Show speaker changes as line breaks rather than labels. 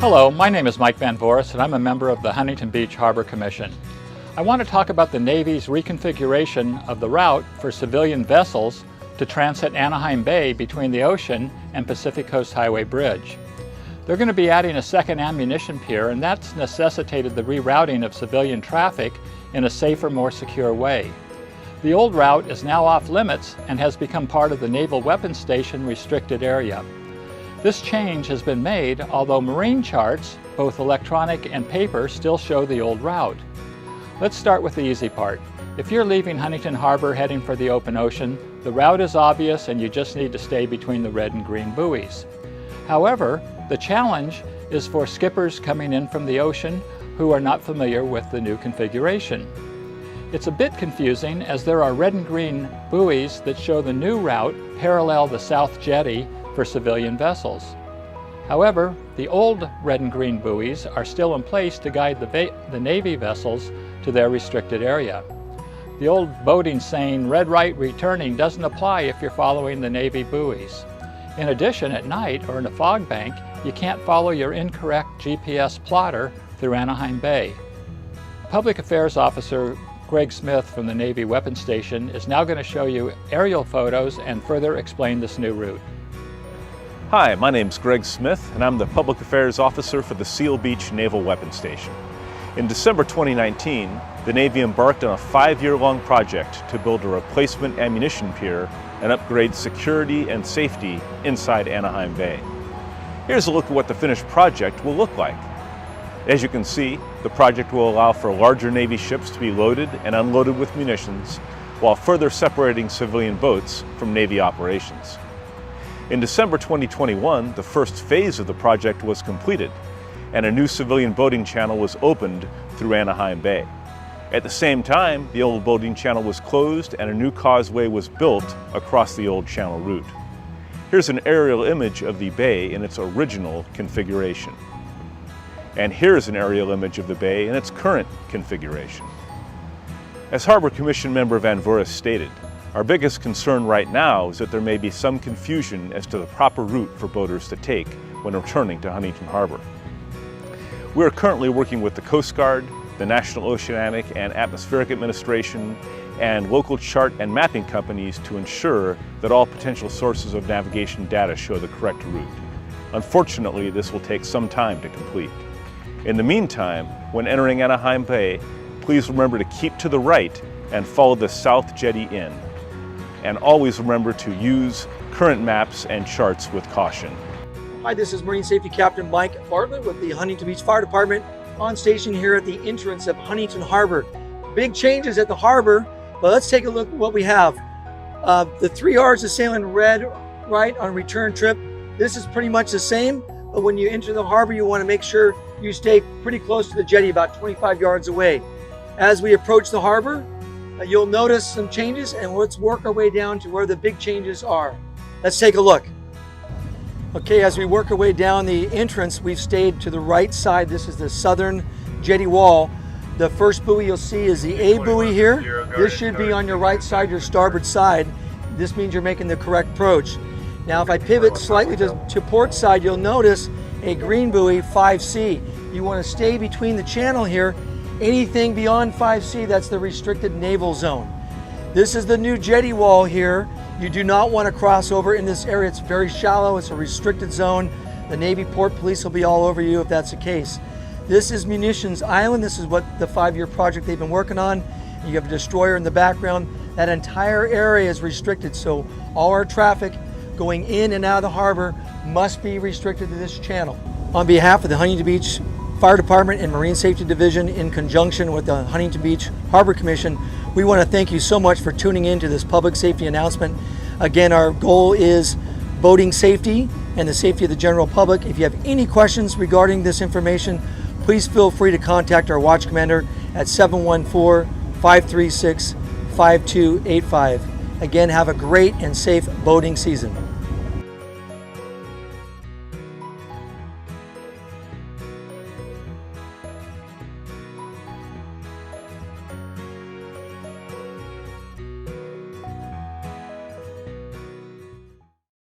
Hello, my name is Mike Van Voris and I'm a member of the Huntington Beach Harbor Commission. I want to talk about the Navy's reconfiguration of the route for civilian vessels to transit Anaheim Bay between the ocean and Pacific Coast Highway Bridge. They're going to be adding a second ammunition pier, and that's necessitated the rerouting of civilian traffic in a safer, more secure way. The old route is now off limits and has become part of the Naval Weapons Station restricted area. This change has been made, although marine charts, both electronic and paper, still show the old route. Let's start with the easy part. If you're leaving Huntington Harbor heading for the open ocean, the route is obvious and you just need to stay between the red and green buoys. However, the challenge is for skippers coming in from the ocean who are not familiar with the new configuration. It's a bit confusing as there are red and green buoys that show the new route parallel the South Jetty for civilian vessels. However, the old red and green buoys are still in place to guide the Navy vessels to their restricted area. The old boating saying, "red right returning," doesn't apply if you're following the Navy buoys. In addition, at night or in a fog bank, you can't follow your incorrect GPS plotter through Anaheim Bay. Public Affairs Officer Greg Smith from the Navy Weapons Station is now going to show you aerial photos and further explain this new route.
Hi, my name's Greg Smith, and I'm the Public Affairs Officer for the Seal Beach Naval Weapons Station. In December 2019, the Navy embarked on a 5-year-long project to build a replacement ammunition pier and upgrade security and safety inside Anaheim Bay. Here's a look at what the finished project will look like. As you can see, the project will allow for larger Navy ships to be loaded and unloaded with munitions, while further separating civilian boats from Navy operations. In December 2021, the first phase of the project was completed, and a new civilian boating channel was opened through Anaheim Bay. At the same time, the old boating channel was closed and a new causeway was built across the old channel route. Here's an aerial image of the bay in its original configuration. And here's an aerial image of the bay in its current configuration. As Harbor Commission member Van Voris stated, our biggest concern right now is that there may be some confusion as to the proper route for boaters to take when returning to Huntington Harbor. We are currently working with the Coast Guard, the National Oceanic and Atmospheric Administration, and local chart and mapping companies to ensure that all potential sources of navigation data show the correct route. Unfortunately, this will take some time to complete. In the meantime, when entering Anaheim Bay, please remember to keep to the right and follow the South Jetty in. And always remember to use current maps and charts with caution.
Hi, this is Marine Safety Captain Mike Bartlett with the Huntington Beach Fire Department on station here at the entrance of Huntington Harbor. Big changes at the harbor, but let's take a look at what we have. The 3 R's is sailing red right on return trip. This is pretty much the same, but when you enter the harbor, you want to make sure you stay pretty close to the jetty, about 25 yards away. As we approach the harbor, you'll notice some changes, and let's work our way down to where the big changes are. Let's take a look. Okay, as we work our way down the entrance, we've stayed to the right side. This is the southern jetty wall. The first buoy you'll see is the A buoy here. This should be on your right side, your starboard side. This means you're making the correct approach. Now, if I pivot slightly to port side, you'll notice a green buoy, 5C. You want to stay between the channel here. Anything beyond 5C, that's the restricted naval zone. This is the new jetty wall here. You do not want to cross over in this area. It's very shallow. It's a restricted zone. The Navy Port Police will be all over you if that's the case. This is Munitions Island. This is what the 5-year project they've been working on. You have a destroyer in the background. That entire area is restricted, so all our traffic going in and out of the harbor must be restricted to this channel. On behalf of the Huntington Beach Fire Department and Marine Safety Division, in conjunction with the Huntington Beach Harbor Commission, we want to thank you so much for tuning in to this public safety announcement. Again, our goal is boating safety and the safety of the general public. If you have any questions regarding this information, please feel free to contact our watch commander at 714-536-5285. Again, have a great and safe boating season.